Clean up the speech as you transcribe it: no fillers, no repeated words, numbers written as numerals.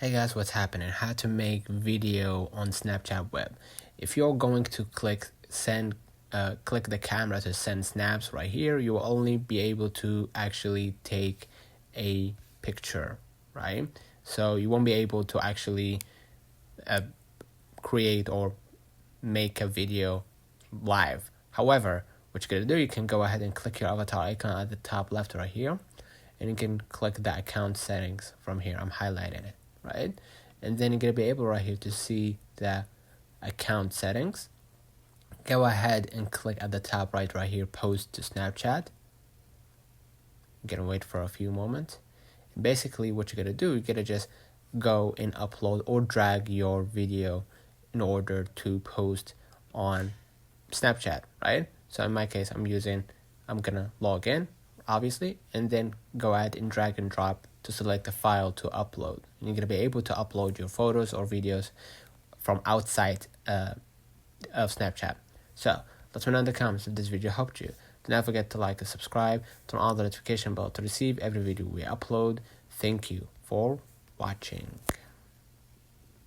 Hey guys, what's happening? How to make video on Snapchat web. If you're going to click the camera to send snaps right here, you will only be able to actually take a picture, right? So you won't be able to actually create or make a video live. However, what you're gonna do, you can go ahead and click your avatar icon at the top left right here, and you can click the account settings from here. I'm highlighting it, right? And then you're gonna be able right here to see the account settings. Go ahead and click at the top right here, post to Snapchat. You're gonna wait for a few moments. And basically what you're gonna do, you're gonna just go and upload or drag your video in order to post on Snapchat, right? So in my case, I'm gonna log in, obviously, and then go ahead and drag and drop to select the file to upload. And you're gonna be able to upload your photos or videos from outside of Snapchat. So let me know in the comments if this video helped you. Do not forget to like and subscribe, turn on the notification bell to receive every video we upload. Thank you for watching.